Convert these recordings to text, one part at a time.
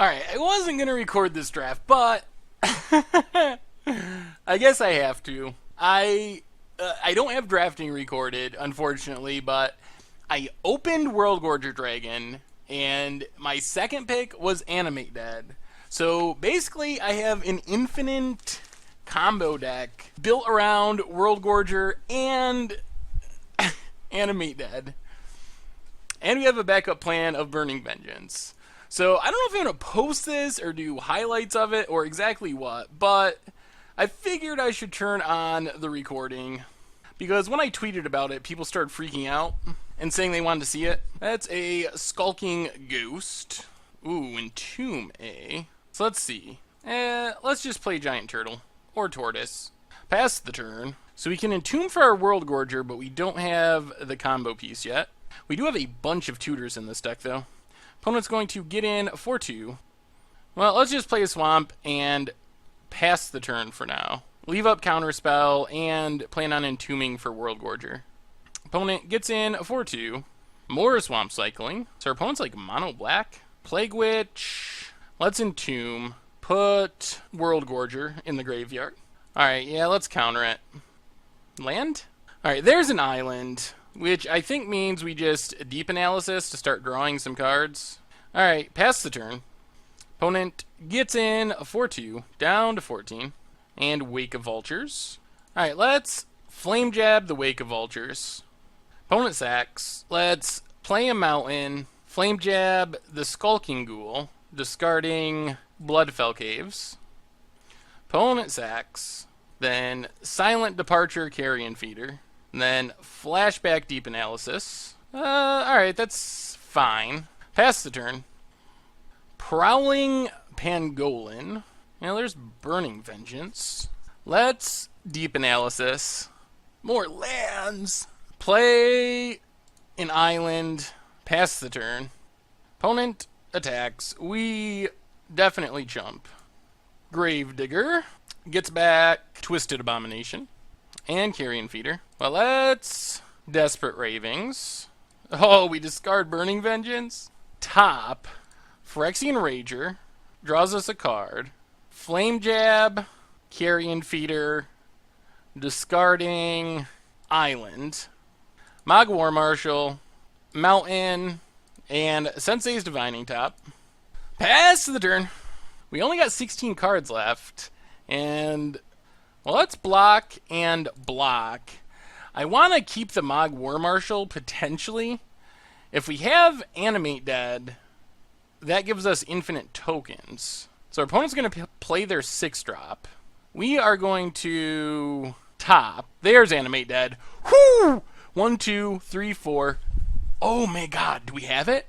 Alright, I wasn't going to record this draft, but I guess I have to. I don't have drafting recorded, unfortunately, but I opened Worldgorger Dragon, and my second pick was Animate Dead. So basically, I have an infinite combo deck built around Worldgorger and Animate Dead. And we have a backup plan of Burning Vengeance. So I don't know if I'm going to post this or do highlights of it or exactly what, but I figured I should turn on the recording because when I tweeted about it, people started freaking out and saying they wanted to see it. That's a Skulking Ghost. Ooh, Entomb, eh? So let's see. Let's just play Giant Turtle or Tortoise. Pass the turn. So we can Entomb for our Worldgorger, but we don't have the combo piece yet. We do have a bunch of tutors in this deck, though. Opponent's going to get in for 2. Well, let's just play a Swamp and pass the turn for now. Leave up Counterspell and plan on entombing for Worldgorger. Opponent gets in for 2. More Swamp Cycling. So our opponent's like mono black. Plague Witch. Let's entomb. Put Worldgorger in the graveyard. Alright, yeah, let's counter it. Land? Alright, there's an island, which I think means we just deep analysis to start drawing some cards. Alright, pass the turn. Opponent gets in for 2, down to 14. And Wake of Vultures. Alright, let's Flame Jab the Wake of Vultures. Opponent sacks. Let's play a Mountain. Flame Jab the Skulking Ghoul, discarding Bloodfell Caves. Opponent sacks. Then Silent Departure Carrion Feeder. And then Flashback Deep Analysis. Alright, that's fine. Pass the turn. Prowling Pangolin. Now there's Burning Vengeance. Let's Deep Analysis. More lands. Play an island. Pass the turn. Opponent attacks. We definitely jump. Gravedigger gets back Twisted Abomination and Carrion Feeder. Well, let's Desperate Ravings. Oh, we discard Burning Vengeance. Top. Phyrexian Rager draws us a card. Flame Jab, Carrion Feeder, discarding Island. Mog War Marshal, Mountain, and Sensei's Divining Top. Pass the turn. We only got 16 cards left, and well, let's block and block. I want to keep the Mog War Marshal, potentially. If we have Animate Dead, that gives us infinite tokens. So our opponent's going to play their 6-drop. We are going to top. There's Animate Dead. Whoo! 1, 2, 3, 4. Oh my god, do we have it?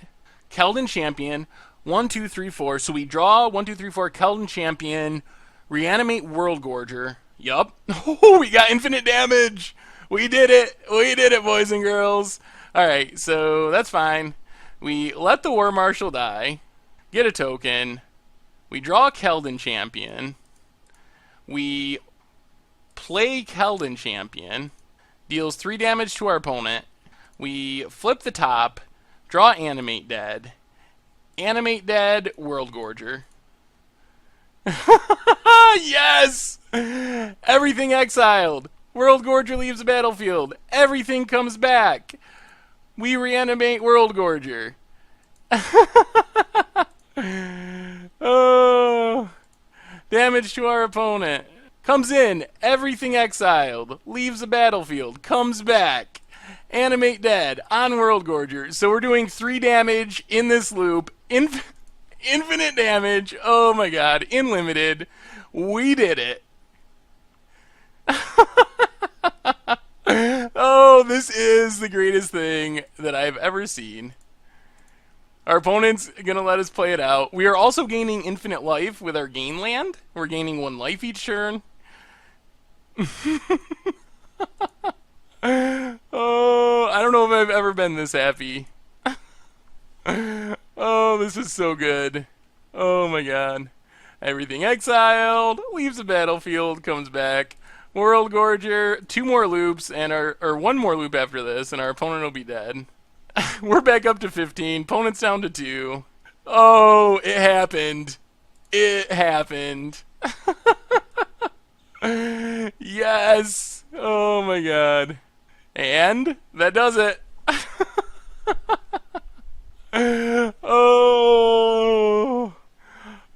Keldon Champion. 1, 2, 3, 4. So we draw 1, 2, 3, 4. Keldon Champion. Reanimate Worldgorger. Yup. Oh, we got infinite damage. We did it. We did it, boys and girls. Alright, so that's fine. We let the War Marshal die. Get a token. We draw Keldon Champion. We play Keldon Champion. Deals 3 damage to our opponent. We flip the top. Draw Animate Dead. Animate Dead, Worldgorger. Yes! Everything exiled. Worldgorger leaves the battlefield. Everything comes back. We reanimate Worldgorger. Oh, damage to our opponent. Comes in. Everything exiled. Leaves the battlefield. Comes back. Animate Dead on Worldgorger. So we're doing 3 damage in this loop. Infinite damage. Oh my god. Unlimited. We did it. Oh, this is the greatest thing that I've ever seen. Our opponent's going to let us play it out. We are also gaining infinite life with our gain land. We're gaining 1 life each turn. Oh, I don't know if I've ever been this happy. Oh, this is so good. Oh my god. Everything exiled, leaves the battlefield, comes back. Worldgorger, 2 more loops, and or 1 more loop after this, and our opponent will be dead. We're back up to 15. Opponent's down to 2. Oh, it happened. It happened. Yes. Oh my god. And that does it. Oh.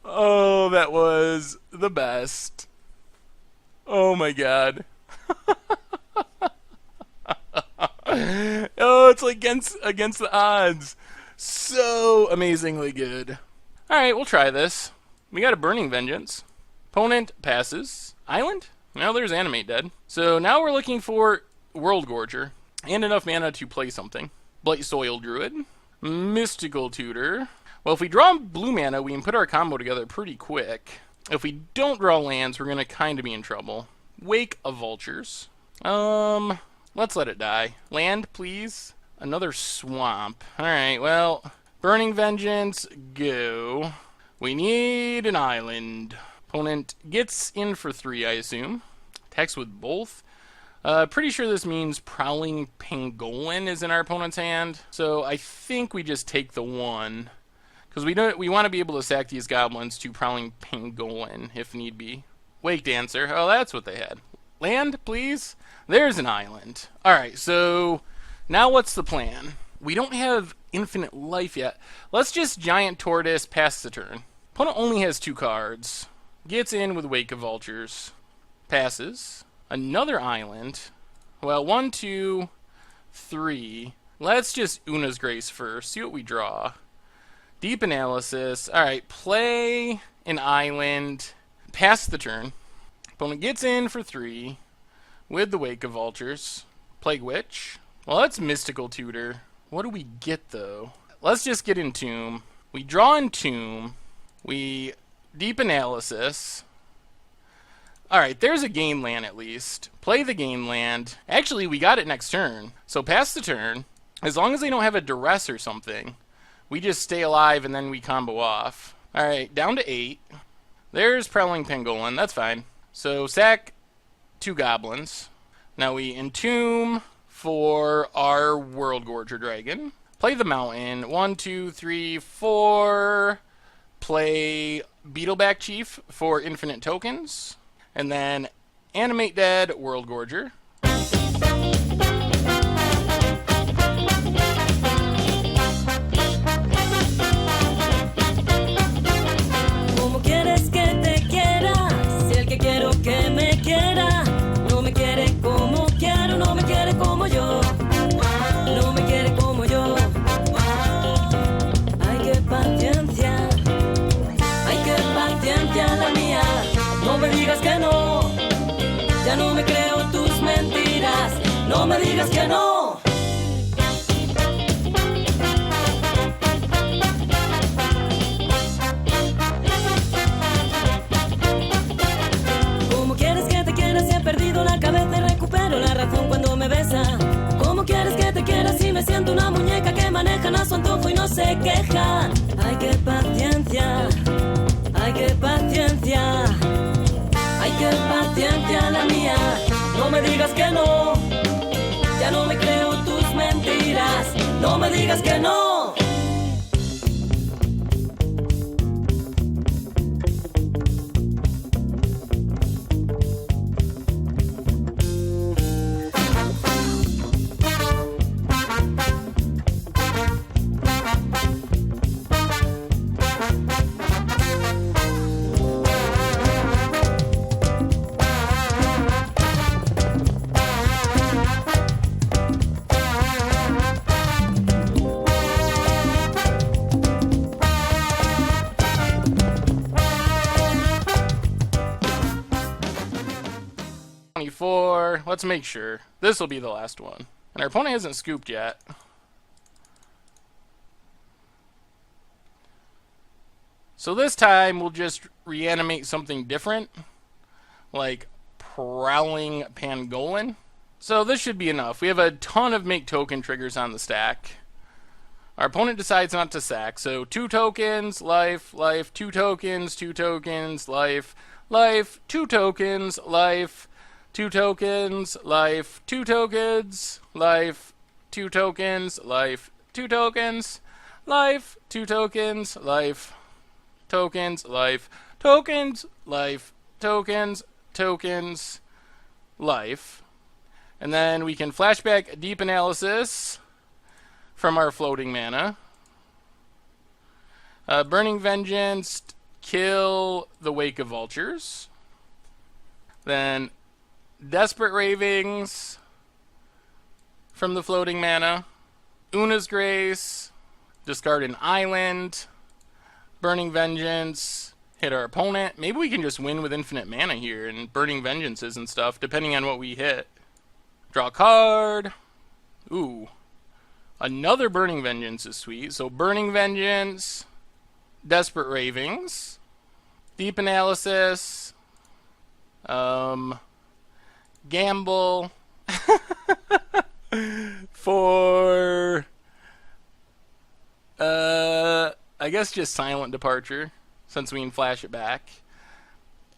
Oh, that was the best. Oh my god. Oh, it's like against the odds. So amazingly good. Alright, we'll try this. We got a Burning Vengeance. Opponent passes. Island? Now there's Animate Dead. So now we're looking for Worldgorger. And enough mana to play something. Blight Soil Druid. Mystical Tutor. Well, if we draw blue mana, we can put our combo together pretty quick. If we don't draw lands, we're going to kind of be in trouble. Wake of Vultures. Let's let it die. Land, please. Another swamp. Alright, well, Burning Vengeance, go. We need an island. Opponent gets in for 3, I assume. Attacks with both. Pretty sure this means Prowling Pangolin is in our opponent's hand. So I think we just take the 1. Because we want to be able to sack these goblins to Prowling Pangolin if need be. Wake Dancer. Oh, that's what they had. Land, please. There's an island. Alright, so now what's the plan? We don't have infinite life yet. Let's just Giant Tortoise pass the turn. Opponent only has 2 cards. Gets in with Wake of Vultures. Passes. Another island. Well, 1, 2, 3. Let's just Una's Grace first. See what we draw. Deep Analysis. Alright, play an island. Pass the turn. Opponent gets in for 3 with the Wake of Vultures. Plague Witch. Well, that's Mystical Tutor. What do we get, though? Let's just get Entomb. We draw Entomb. We Deep Analysis. Alright, there's a game land at least. Play the game land. Actually, we got it next turn. So pass the turn. As long as they don't have a Duress or something, we just stay alive and then we combo off. Alright, down to 8. There's Prowling Pangolin. That's fine. So sack 2 goblins. Now we Entomb for our Worldgorger Dragon. Play the mountain. 1, 2, 3, 4. Play Beetleback Chief for infinite tokens. And then Animate Dead, Worldgorger. ¿Cómo quieres que te quiera? Si el que quiero que me quiera no me quiere como quiero, no me quiere como yo, no me quiere como yo. Ay, qué paciencia la mía. No me digas que no, ya no me creo tus mentiras. No me digas que no. ¿Cómo quieres que te quiera si he perdido la cabeza y recupero la razón cuando me besa? ¿Cómo quieres que te quiera si me siento una muñeca que manejan a su antojo y no se queja? Ay, qué paciencia. Ay, qué paciencia. Ay, qué paciencia la mía. No me digas que no, ya no me creo tus mentiras. No me digas que no. Let's make sure. This will be the last one. And our opponent hasn't scooped yet. So this time we'll just reanimate something different. Like Prowling Pangolin. So this should be enough. We have a ton of make token triggers on the stack. Our opponent decides not to sack. So 2 tokens, life, life, 2 tokens, 2 tokens, life, life, 2 tokens, life, 2 tokens, life, 2 tokens, life, 2 tokens, life, 2 tokens, life, 2 tokens, life, tokens, life, tokens, life, tokens, tokens, life. And then we can flashback Deep Analysis from our floating mana. Burning Vengeance, kill the Wake of Vultures. Then Desperate Ravings from the floating mana. Una's Grace, discard an island. Burning Vengeance, hit our opponent. Maybe we can just win with infinite mana here and Burning Vengeances and stuff, depending on what we hit. Draw a card. Ooh. Another Burning Vengeance is sweet. So Burning Vengeance, Desperate Ravings, Deep Analysis, gamble for I guess just Silent Departure, since we can flash it back.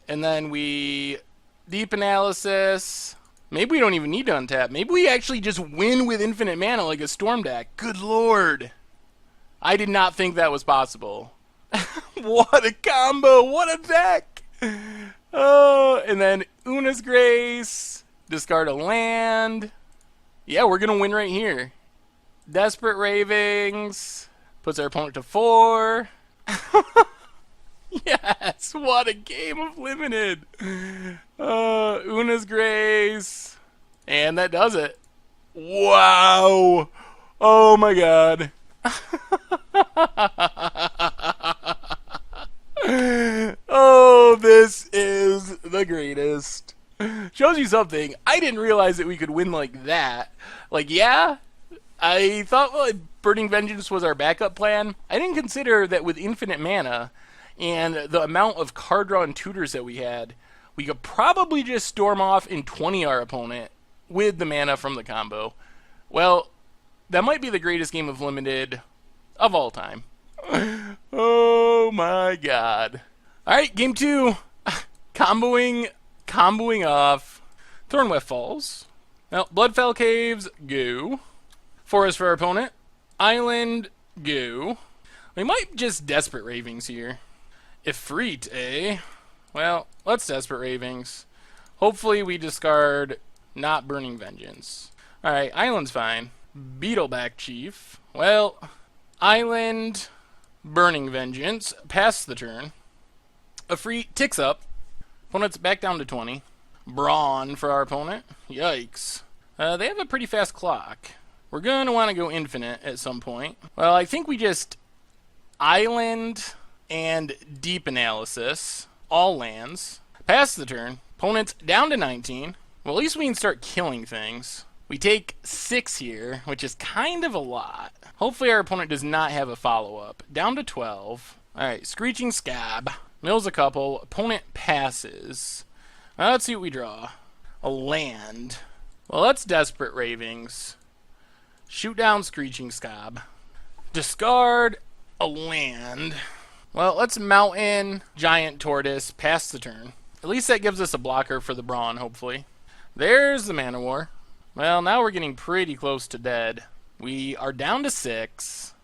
And then we Deep Analysis. Maybe we don't even need to untap. Maybe we actually just win with infinite mana like a Storm deck. Good lord. I did not think that was possible. What a combo. What a deck. Oh, and then Una's Grace. Discard a land. Yeah, we're going to win right here. Desperate Ravings. Puts our opponent to 4. Yes, what a game of Limited. Una's Grace. And that does it. Wow. Oh my god. Oh, this is the greatest. Shows you something. I didn't realize that we could win like that. Like, yeah, I thought Burning Vengeance was our backup plan. I didn't consider that with infinite mana and the amount of card draw and tutors that we had, we could probably just storm off and 20 our opponent with the mana from the combo. Well, that might be the greatest game of Limited of all time. Oh my god. Alright, game 2. Comboing off. Thornweft Falls. Now, Bloodfell Caves, go. Forest for our opponent. Island, go. We might just Desperate Ravings here. Ifrit, eh? Well, let's Desperate Ravings. Hopefully we discard not Burning Vengeance. Alright, Island's fine. Beetleback Chief. Well, Island, Burning Vengeance. Pass the turn. Ifrit ticks up. Opponent's back down to 20. Brawn for our opponent. Yikes. They have a pretty fast clock. We're going to want to go infinite at some point. Well, I think we just Island and Deep Analysis. All lands. Pass the turn. Opponent's down to 19. Well, at least we can start killing things. We take 6 here, which is kind of a lot. Hopefully our opponent does not have a follow-up. Down to 12. Alright, Screeching Scab. Mills a couple. Opponent passes. Let's see what we draw. A land. Well, that's Desperate Ravings. Shoot down Screeching Scab. Discard a land. Well, let's Mountain, Giant Tortoise, pass the turn. At least that gives us a blocker for the Brawn, hopefully. There's the Mana War. Well, now we're getting pretty close to dead. We are down to 6.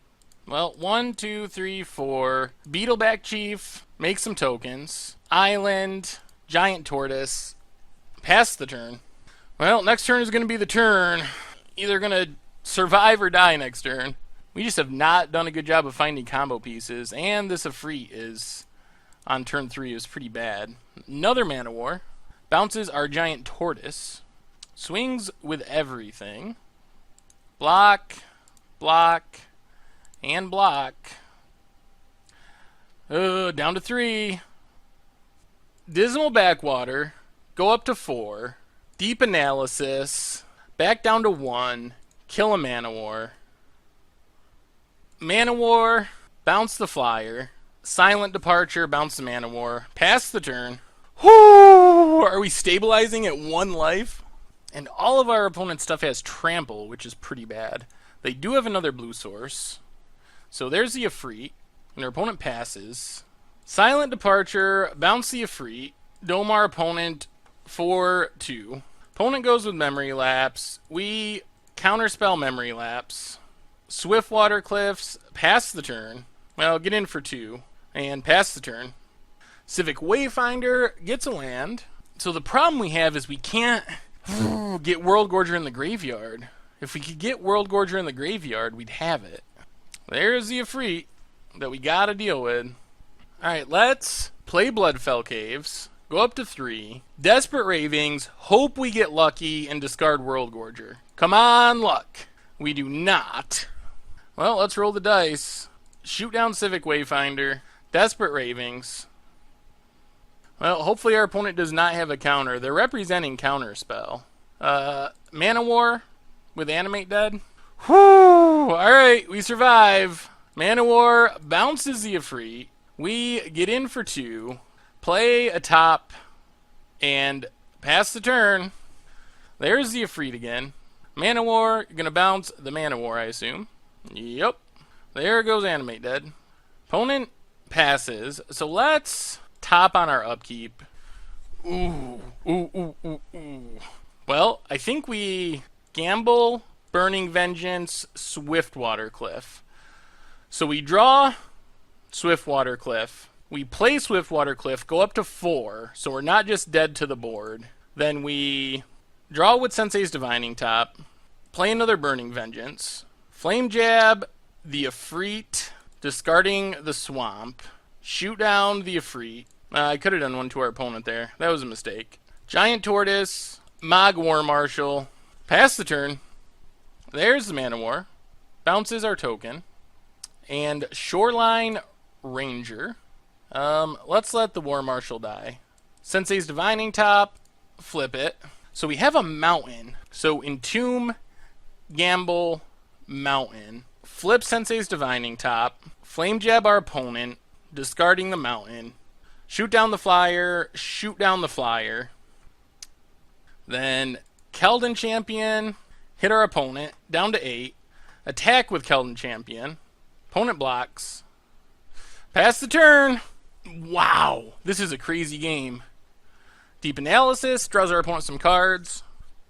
Well, 1, 2, 3, 4. Beetleback Chief, make some tokens. Island, Giant Tortoise, pass the turn. Well, next turn is going to be the turn. Either going to survive or die next turn. We just have not done a good job of finding combo pieces, and this Ifrit is, on turn 3, is pretty bad. Another Mana War. Bounces our Giant Tortoise. Swings with everything. Block, block, and block. Down to 3. Dismal Backwater. Go up to 4. Deep Analysis. Back down to 1. Kill a Mana War. Mana War. Bounce the Flyer. Silent Departure. Bounce the Mana War. Pass the turn. Whoo! Are we stabilizing at 1 life? And all of our opponent's stuff has Trample, which is pretty bad. They do have another blue source. So there's the Ifrit. And our opponent passes. Silent Departure. Bounce the Ifrit. Dome our opponent for 2. Opponent goes with Memory Lapse. We counterspell Memory Lapse. Swiftwater Cliffs, pass the turn. Well, get in for 2 and pass the turn. Civic Wayfinder gets a land. So the problem we have is we can't get Worldgorger in the graveyard. If we could get Worldgorger in the graveyard, we'd have it. There's the Efreet that we gotta deal with. Alright, let's play Bloodfell Caves. Go up to 3. Desperate Ravings. Hope we get lucky and discard Worldgorger. Come on, luck. We do not. Well, let's roll the dice. Shoot down Civic Wayfinder. Desperate Ravings. Well, hopefully our opponent does not have a counter. They're representing counterspell. Mana War with Animate Dead. Whew! Alright, we survive. Mana War bounces the Efreet. We get in for 2. Play a top. And pass the turn. There's the Efreet again. Mana War, you're going to bounce the Mana War, I assume. Yep. There goes Animate Dead. Opponent passes. So let's top on our upkeep. Ooh. Well, I think we gamble, Burning Vengeance, Swiftwater Cliff. So we draw Swiftwater Cliff. We play Swiftwater Cliff, go up to 4, so we're not just dead to the board. Then we draw with Sensei's Divining Top, play another Burning Vengeance, Flame Jab the Efreet, discarding the Swamp, shoot down the Efreet. I could have done one to our opponent there. That was a mistake. Giant Tortoise, Mog War Marshal, pass the turn. There's the Mana War. Bounces our token. And Shoreline Ranger. Let's let the War Marshal die. Sensei's Divining Top, flip it. So we have a mountain. So Entomb, Gamble, Mountain. Flip Sensei's Divining Top. Flame Jab our opponent, discarding the mountain. Shoot down the flyer, shoot down the flyer. Then Keldon Champion, hit our opponent, down to 8. Attack with Keldon Champion. Opponent blocks. Pass the turn. Wow, this is a crazy game. Deep Analysis, draws our opponent some cards.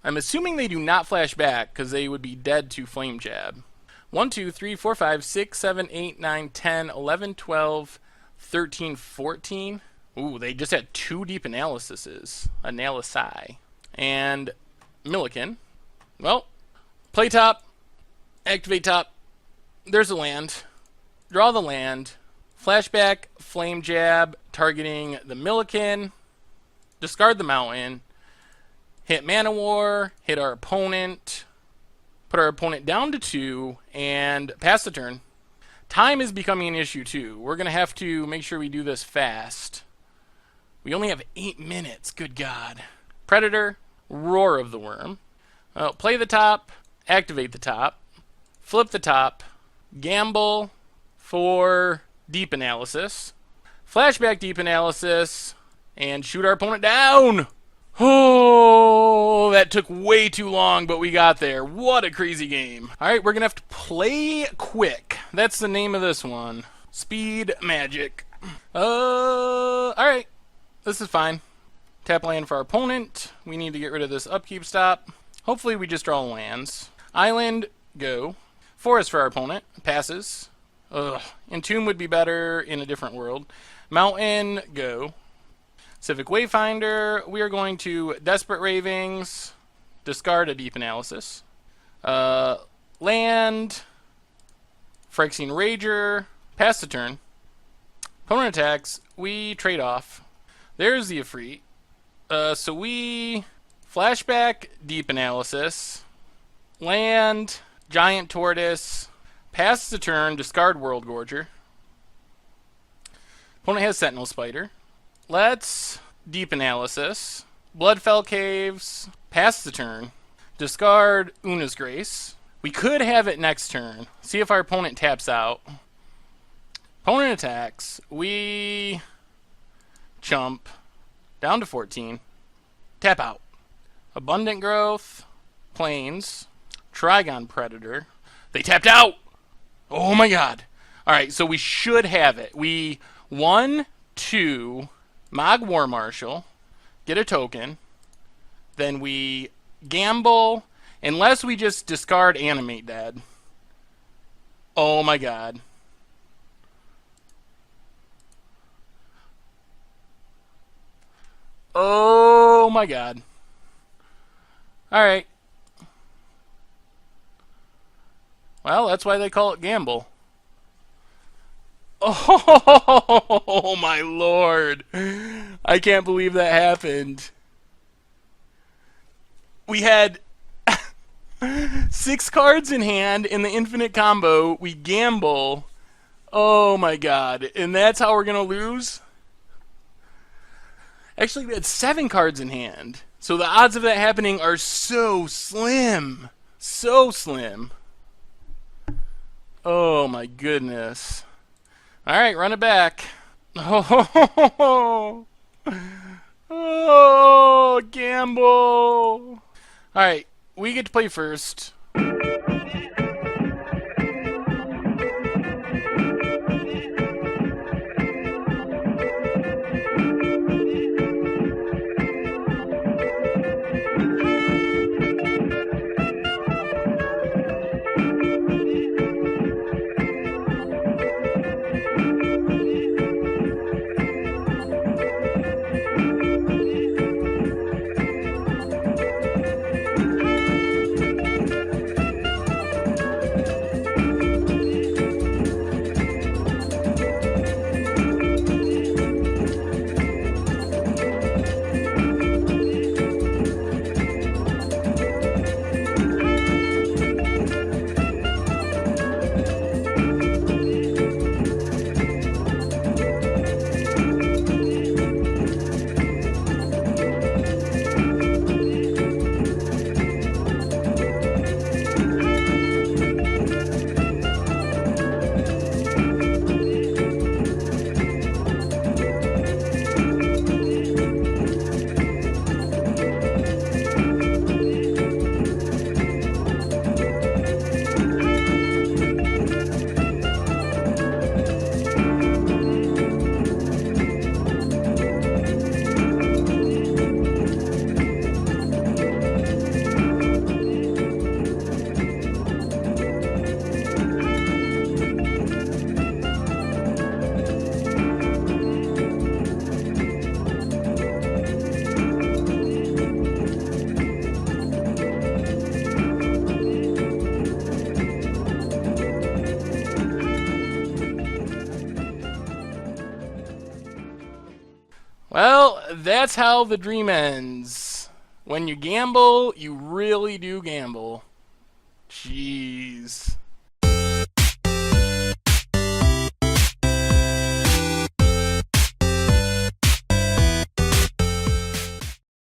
I'm assuming they do not flash back, because they would be dead to Flame Jab. 1, 2, 3, 4, 5, 6, 7, 8, 9, 10, 11, 12, 13, 14. Ooh, they just had 2 Deep Analyses. Analysi. And Milliken. Well, play top. Activate top. There's a land. Draw the land. Flashback, Flame Jab, targeting the Milliken. Discard the mountain. Hit Mana War. Hit our opponent. Put our opponent down to 2. And pass the turn. Time is becoming an issue too. We're going to have to make sure we do this fast. We only have 8 minutes. Good God. Predator. Roar of the Worm. Play the top. Activate the top. Flip the top. Gamble for Deep Analysis. Flashback Deep Analysis. And shoot our opponent down. Oh, that took way too long, but we got there. What a crazy game. Alright, we're going to have to play quick. That's the name of this one. Speed Magic. Alright. This is fine. Tap land for our opponent. We need to get rid of this upkeep stop. Hopefully we just draw lands. Island, go. Forest for our opponent. Passes. Entomb would be better in a different world. Mountain, go. Civic Wayfinder, we are going to Desperate Ravings, discard a Deep Analysis. Land, Phyrexian Rager, pass the turn. Opponent attacks, we trade off. There's the Efreet. So we flashback Deep Analysis, land, Giant Tortoise, pass the turn, discard Worldgorger. Opponent has Sentinel Spider. Let's Deep Analysis, Bloodfell Caves, pass the turn, discard Una's Grace. We could have it next turn. See if our opponent taps out. Opponent attacks. We jump down to 14. Tap out. Abundant Growth, Plains, Trigon Predator. They tapped out! Oh my God. Alright, so we should have it. We 1, 2... Mog War Marshal, get a token, then we gamble, unless we just discard Animate Dead. Oh my god. Oh my god. Alright. Well, that's why they call it gamble. Oh my lord. I can't believe that happened. We had 6 cards in hand in the infinite combo. We gamble. Oh my god. And that's how we're going to lose? Actually, we had 7 cards in hand. So the odds of that happening are so slim. So slim. Oh my goodness. Alright, run it back. Oh, oh gamble. Alright, we get to play first. Well, that's how the dream ends. When you gamble, you really do gamble. Jeez.